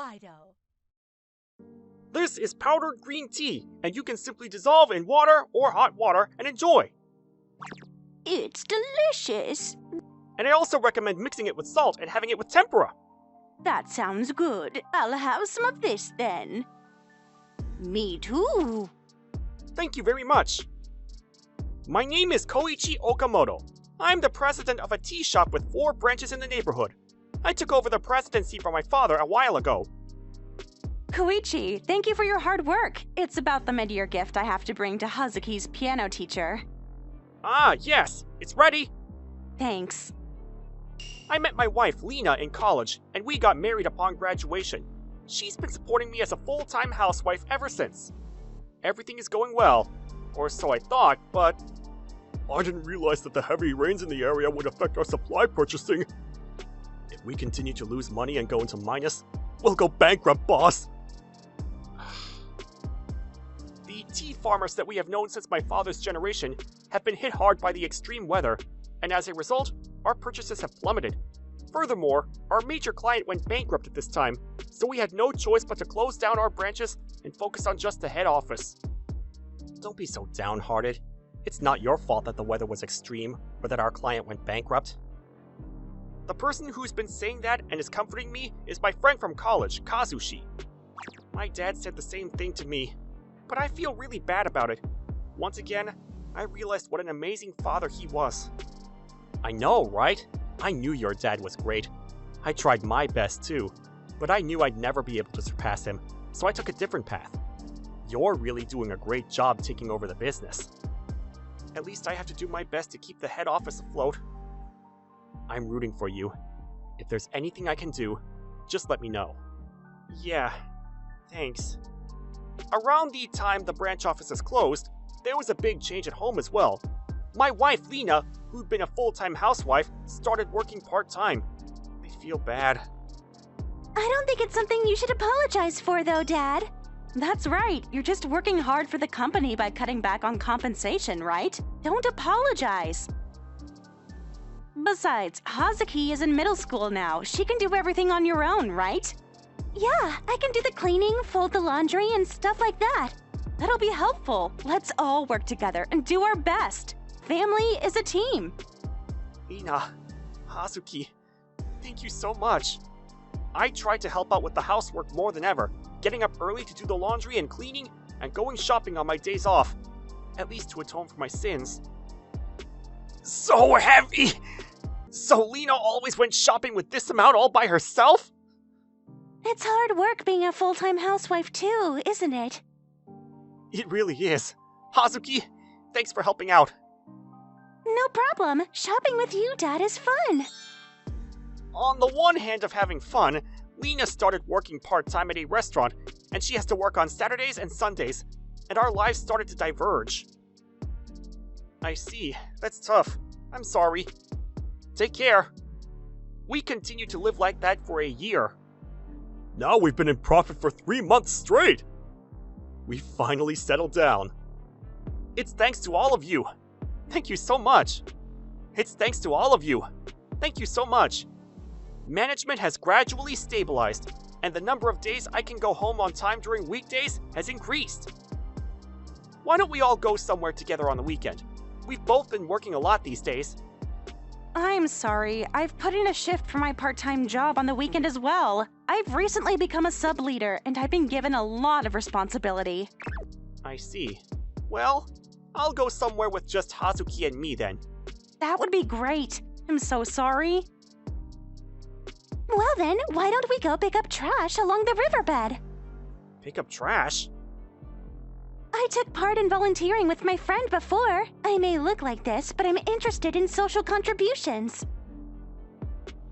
Manga-Waido. This is powdered green tea, and you can simply dissolve in water or hot water and enjoy. It's delicious. And I also recommend mixing it with salt and having it with tempura. That sounds good. I'll have some of this then. Me too. Thank you very much. My name is Koichi Okamoto. I'm the president of a tea shop with 4 branches in the neighborhood. I took over the presidency from my father a while ago. Koichi, thank you for your hard work. It's about the mid-year gift I have to bring to Hazuki's piano teacher. Ah, yes, it's ready. Thanks. I met my wife, Lena, in college, and we got married upon graduation. She's been supporting me as a full-time housewife ever since. Everything is going well, or so I thought, but I didn't realize that the heavy rains in the area would affect our supply purchasing. If we continue to lose money and go into minus, we'll go bankrupt, boss. The tea farmers that we have known since my father's generation have been hit hard by the extreme weather, and as a result, our purchases have plummeted. Furthermore, our major client went bankrupt at this time, so we had no choice but to close down our branches and focus on just the head office. Don't be so downhearted. It's not your fault that the weather was extreme, or that our client went bankrupt. The person who's been saying that and is comforting me is my friend from college, Kazushi. My dad said the same thing to me, but I feel really bad about it. Once again, I realized what an amazing father he was. I know, right? I knew your dad was great. I tried my best too, but I knew I'd never be able to surpass him, so I took a different path. You're really doing a great job taking over the business. At least I have to do my best to keep the head office afloat. I'm rooting for you. If there's anything I can do, just let me know. Yeah, thanks. Around the time the branch office is closed, there was a big change at home as well. My wife, Lena, who'd been a full-time housewife, started working part-time. I feel bad. I don't think it's something you should apologize for, though, Dad. That's right. You're just working hard for the company by cutting back on compensation, right? Don't apologize. Besides, Hazuki is in middle school now. She can do everything on your own, right? Yeah, I can do the cleaning, fold the laundry, and stuff like that. That'll be helpful. Let's all work together and do our best. Family is a team. Lena, Hazuki, thank you so much. I tried to help out with the housework more than ever, getting up early to do the laundry and cleaning, and going shopping on my days off, at least to atone for my sins. So heavy! So Lena always went shopping with this amount all by herself? It's hard work being a full-time housewife too, isn't it? It really is. Hazuki, thanks for helping out. No problem. Shopping with you, Dad, is fun. On the one hand of having fun, Lena started working part-time at a restaurant, and she has to work on Saturdays and Sundays, and our lives started to diverge. I see. That's tough. I'm sorry. Take care. We continued to live like that for a year. Now we've been in profit for 3 months straight. We finally settled down. It's thanks to all of you. Thank you so much. It's thanks to all of you. Thank you so much. Management has gradually stabilized, and the number of days I can go home on time during weekdays has increased. Why don't we all go somewhere together on the weekend? We've both been working a lot these days. I'm sorry. I've put in a shift for my part-time job on the weekend as well. I've recently become a sub-leader, and I've been given a lot of responsibility. I see. Well, I'll go somewhere with just Hazuki and me then. That would be great. I'm so sorry. Well then, why don't we go pick up trash along the riverbed? Pick up trash? I took part in volunteering with my friend before. I may look like this, but I'm interested in social contributions.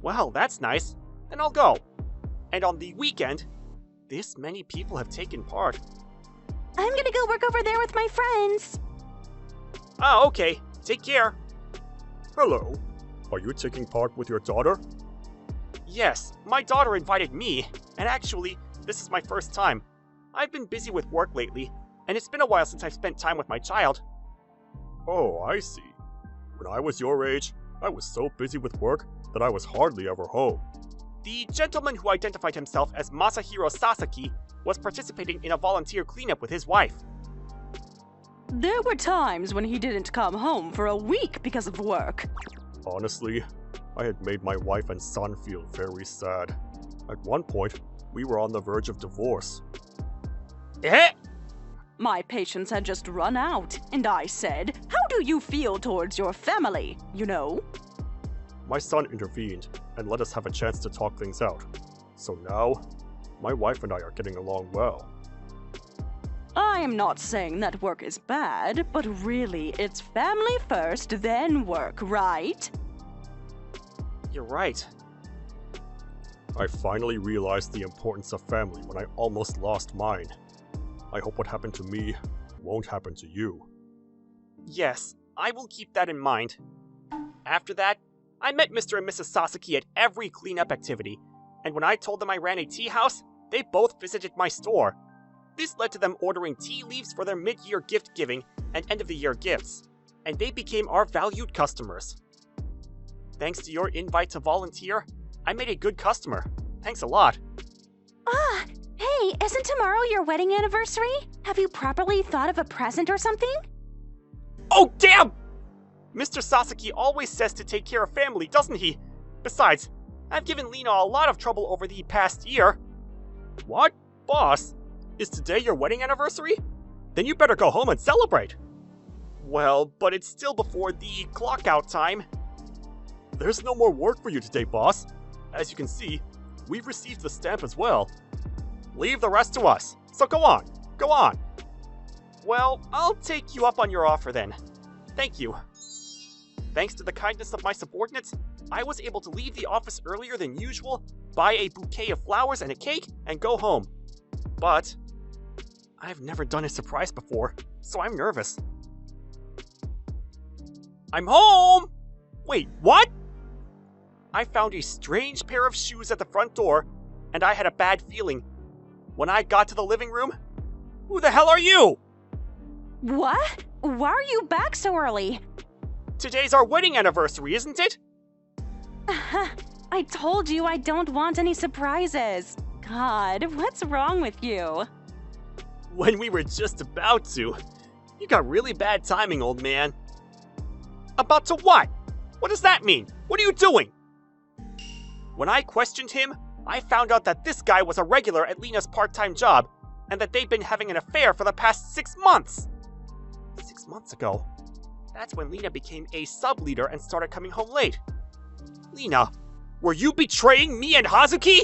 Well, that's nice. Then I'll go. And on the weekend, this many people have taken part. I'm gonna go work over there with my friends. Ah, okay. Take care. Hello. Are you taking part with your daughter? Yes, my daughter invited me, and actually, this is my first time. I've been busy with work lately, and it's been a while since I've spent time with my child. Oh, I see. When I was your age, I was so busy with work that I was hardly ever home. The gentleman who identified himself as Masahiro Sasaki was participating in a volunteer cleanup with his wife. There were times when he didn't come home for a week because of work. Honestly, I had made my wife and son feel very sad. At one point, we were on the verge of divorce. Eh? My patience had just run out, and I said, "How do you feel towards your family, you know?" My son intervened and let us have a chance to talk things out. So now, my wife and I are getting along well. I am not saying that work is bad, but really, it's family first, then work, right? You're right. I finally realized the importance of family when I almost lost mine. I hope what happened to me won't happen to you. Yes, I will keep that in mind. After that, I met Mr. and Mrs. Sasaki at every cleanup activity, and when I told them I ran a tea house, they both visited my store. This led to them ordering tea leaves for their mid-year gift giving and end-of-the-year gifts, and they became our valued customers. Thanks to your invite to volunteer, I made a good customer. Thanks a lot. Ah, hey, isn't tomorrow your wedding anniversary? Have you properly thought of a present or something? Oh, damn! Mr. Sasaki always says to take care of family, doesn't he? Besides, I've given Lena a lot of trouble over the past year. What? Boss? Is today your wedding anniversary? Then you better go home and celebrate. Well, but it's still before the clock out time. There's no more work for you today, boss. As you can see, we've received the stamp as well. Leave the rest to us. So go on. Go on. Well, I'll take you up on your offer then. Thank you. Thanks to the kindness of my subordinates, I was able to leave the office earlier than usual, buy a bouquet of flowers and a cake, and go home. But I've never done a surprise before, so I'm nervous. I'm home! Wait, what? I found a strange pair of shoes at the front door, and I had a bad feeling. When I got to the living room, who the hell are you? What? Why are you back so early? Today's our wedding anniversary, isn't it? I told you I don't want any surprises. God, what's wrong with you? When we were just about to. You got really bad timing, old man. About to what? What does that mean? What are you doing? When I questioned him, I found out that this guy was a regular at Lena's part-time job, and that they'd been having an affair for the past 6 months. 6 months ago? That's when Lena became a sub-leader and started coming home late. Lena, were you betraying me and Hazuki?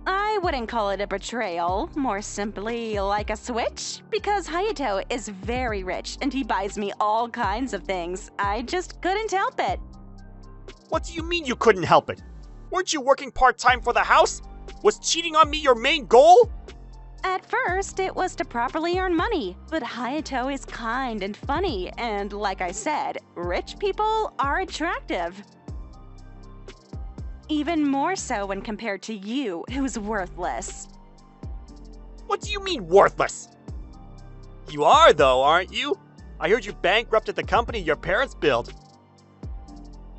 I wouldn't call it a betrayal, more simply like a switch, because Hayato is very rich and he buys me all kinds of things. I just couldn't help it. What do you mean you couldn't help it? Weren't you working part-time for the house? Was cheating on me your main goal? At first, it was to properly earn money, but Hayato is kind and funny, and like I said, rich people are attractive. Even more so when compared to you, who's worthless. What do you mean, worthless? You are, though, aren't you? I heard you bankrupted the company your parents built.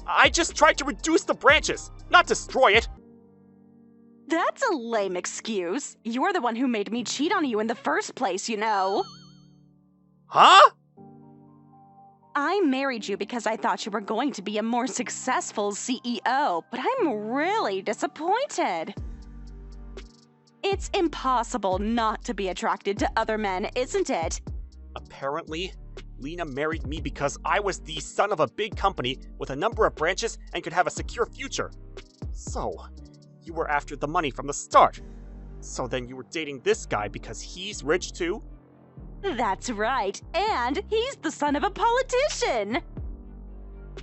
I just tried to reduce the branches, not destroy it. That's a lame excuse. You're the one who made me cheat on you in the first place, you know. Huh? I married you because I thought you were going to be a more successful CEO, but I'm really disappointed. It's impossible not to be attracted to other men, isn't it? Apparently, Lena married me because I was the son of a big company with a number of branches and could have a secure future. So, you were after the money from the start. So then you were dating this guy because he's rich too? That's right, and he's the son of a politician.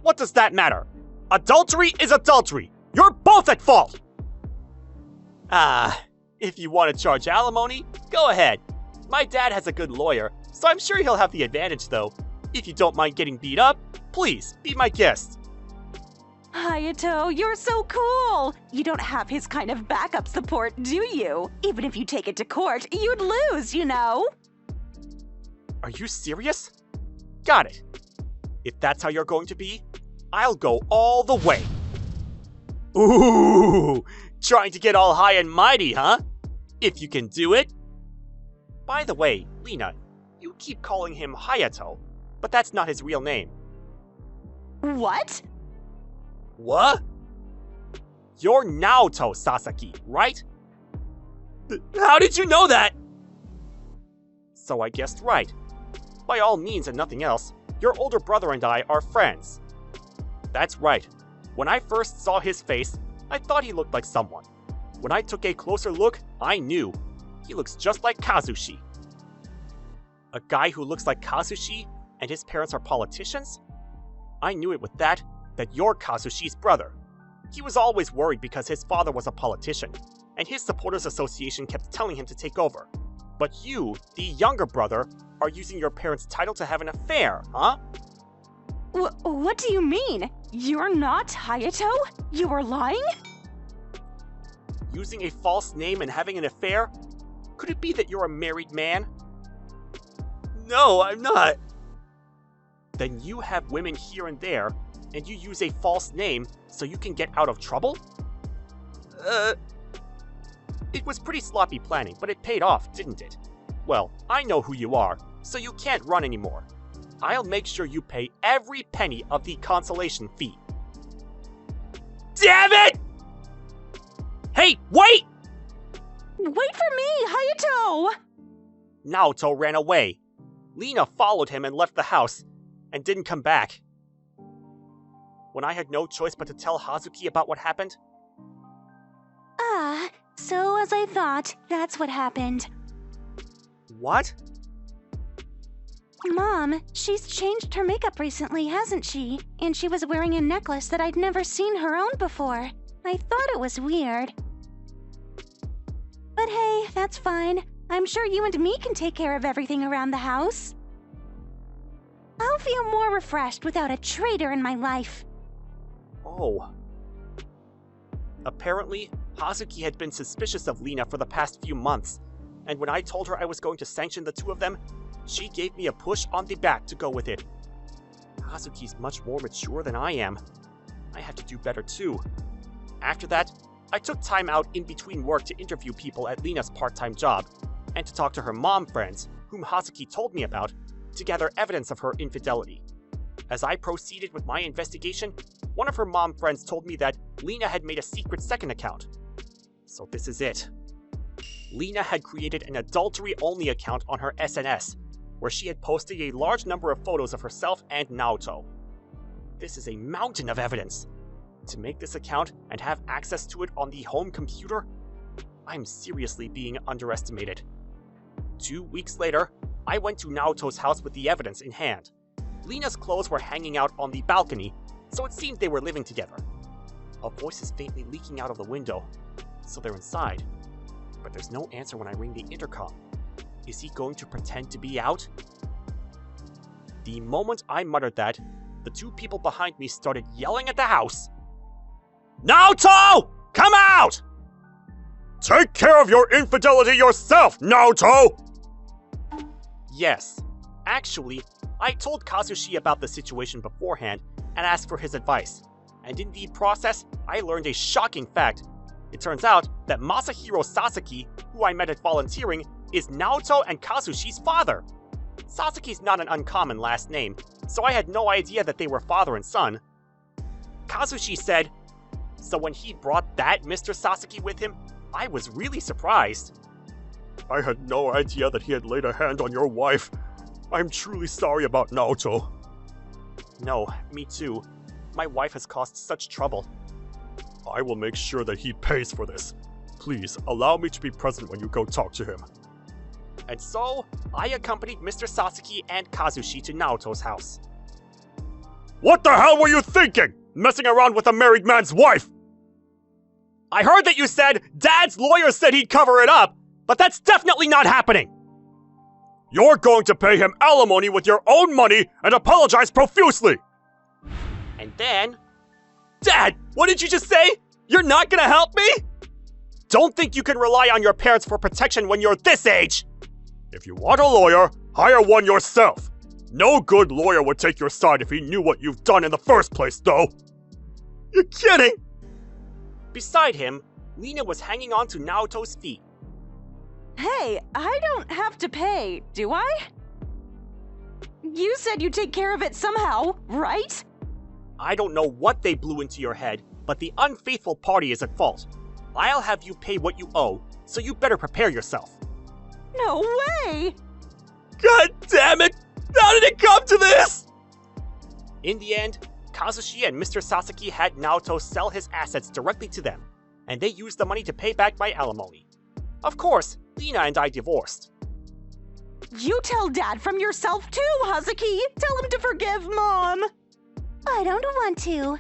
What does that matter? Adultery is adultery. You're both at fault. If you want to charge alimony, go ahead. My dad has a good lawyer, so I'm sure he'll have the advantage though. If you don't mind getting beat up, please be my guest. Hayato, you're so cool! You don't have his kind of backup support, do you? Even if you take it to court, you'd lose, you know? Are you serious? Got it. If that's how you're going to be, I'll go all the way. Ooh, trying to get all high and mighty, huh? If you can do it. By the way, Lena, you keep calling him Hayato, but that's not his real name. What? What? You're Naoto Sasaki, right? How did you know that? So I guessed right. By all means and nothing else, your older brother and I are friends. That's right. When I first saw his face, I thought he looked like someone. When I took a closer look, I knew. He looks just like Kazushi. A guy who looks like Kazushi and his parents are politicians? I knew it with that you're Kazushi's brother. He was always worried because his father was a politician, and his supporters association kept telling him to take over. But you, the younger brother, are using your parents' title to have an affair, huh? What do you mean? You're not Hayato? You were lying? Using a false name and having an affair? Could it be that you're a married man? No, I'm not. Then you have women here and there, and you use a false name so you can get out of trouble? It was pretty sloppy planning, but it paid off, didn't it? Well, I know who you are, so you can't run anymore. I'll make sure you pay every penny of the consolation fee. Damn it! Hey, wait! Wait for me, Hayato! Naoto ran away. Lena followed him and left the house, and didn't come back. When I had no choice but to tell Hazuki about what happened. Ah, so as I thought, that's what happened. What? Mom, she's changed her makeup recently, hasn't she? And she was wearing a necklace that I'd never seen her own before. I thought it was weird. But hey, that's fine. I'm sure you and me can take care of everything around the house. I'll feel more refreshed without a traitor in my life. Oh. Apparently, Hazuki had been suspicious of Lena for the past few months, and when I told her I was going to sanction the two of them, she gave me a push on the back to go with it. Hazuki's much more mature than I am. I had to do better too. After that, I took time out in between work to interview people at Lena's part-time job, and to talk to her mom friends, whom Hazuki told me about, to gather evidence of her infidelity. As I proceeded with my investigation, one of her mom friends told me that Lena had made a secret second account. So this is it. Lena had created an adultery-only account on her SNS, where she had posted a large number of photos of herself and Naoto. This is a mountain of evidence. To make this account and have access to it on the home computer, I'm seriously being underestimated. 2 weeks later, I went to Naoto's house with the evidence in hand. Lena's clothes were hanging out on the balcony, so it seemed they were living together. A voice is faintly leaking out of the window, so they're inside. But there's no answer when I ring the intercom. Is he going to pretend to be out? The moment I muttered that, the two people behind me started yelling at the house. Naoto! Come out! Take care of your infidelity yourself, Naoto! Yes. Actually, I told Kazushi about the situation beforehand and asked for his advice. And in the process, I learned a shocking fact. It turns out that Masahiro Sasaki, who I met at volunteering, is Naoto and Kazushi's father. Sasaki's not an uncommon last name, so I had no idea that they were father and son. Kazushi said, so when he brought that Mr. Sasaki with him, I was really surprised. I had no idea that he had laid a hand on your wife. I'm truly sorry about Naoto. No, me too. My wife has caused such trouble. I will make sure that he pays for this. Please, allow me to be present when you go talk to him. And so, I accompanied Mr. Sasaki and Kazushi to Naoto's house. What the hell were you thinking? Messing around with a married man's wife? I heard that you said Dad's lawyer said he'd cover it up, but that's definitely not happening! You're going to pay him alimony with your own money and apologize profusely! And then... Dad, what did you just say? You're not gonna help me? Don't think you can rely on your parents for protection when you're this age! If you want a lawyer, hire one yourself. No good lawyer would take your side if he knew what you've done in the first place, though. You're kidding! Beside him, Lena was hanging on to Naoto's feet. Hey, I don't have to pay, do I? You said you'd take care of it somehow, right? I don't know what they blew into your head, but the unfaithful party is at fault. I'll have you pay what you owe, so you better prepare yourself. No way! God damn it! How did it come to this? In the end, Kazushi and Mr. Sasaki had Naoto sell his assets directly to them, and they used the money to pay back my alimony. Of course, Lena and I divorced. You tell Dad from yourself too, Hazuki! Tell him to forgive Mom! I don't want to.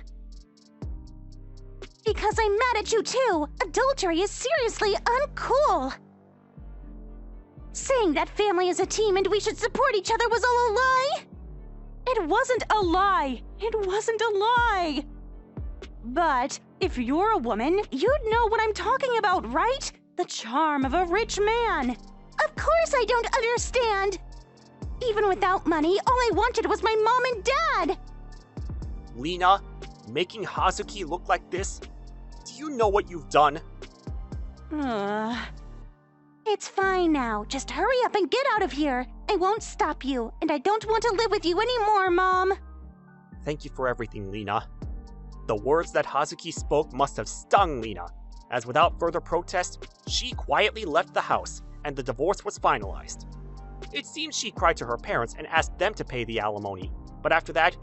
Because I'm mad at you too! Adultery is seriously uncool! Saying that family is a team and we should support each other was all a lie? It wasn't a lie! It wasn't a lie! But if you're a woman, you'd know what I'm talking about, right? The charm of a rich man! Of course I don't understand! Even without money, all I wanted was my mom and dad! Lena, making Hazuki look like this? Do you know what you've done? It's fine now. Just hurry up and get out of here. I won't stop you, and I don't want to live with you anymore, Mom. Thank you for everything, Lena. The words that Hazuki spoke must have stung Lena, as without further protest, she quietly left the house, and the divorce was finalized. It seems she cried to her parents and asked them to pay the alimony, but after that,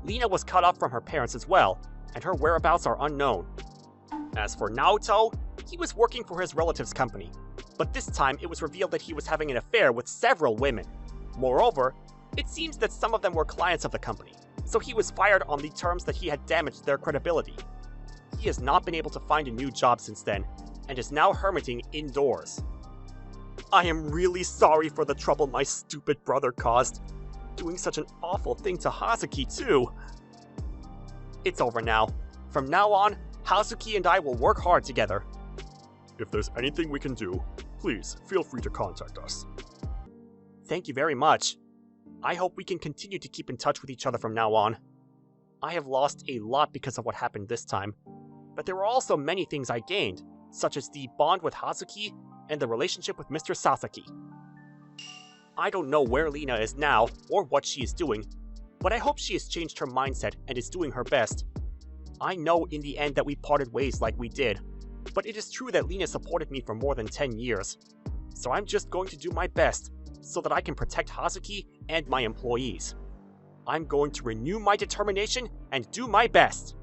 Lena was cut off from her parents as well, and her whereabouts are unknown. As for Naoto, he was working for his relative's company, but this time it was revealed that he was having an affair with several women. Moreover, it seems that some of them were clients of the company, so he was fired on the terms that he had damaged their credibility. He has not been able to find a new job since then, and is now hermiting indoors. I am really sorry for the trouble my stupid brother caused, doing such an awful thing to Hazuki too. It's over now. From now on, Hazuki and I will work hard together. If there's anything we can do, please feel free to contact us. Thank you very much. I hope we can continue to keep in touch with each other from now on. I have lost a lot because of what happened this time, but there were also many things I gained, such as the bond with Hazuki and the relationship with Mr. Sasaki. I don't know where Lena is now or what she is doing, but I hope she has changed her mindset and is doing her best. I know in the end that we parted ways like we did, but it is true that Lena supported me for more than 10 years. So I'm just going to do my best so that I can protect Hazuki and my employees. I'm going to renew my determination and do my best.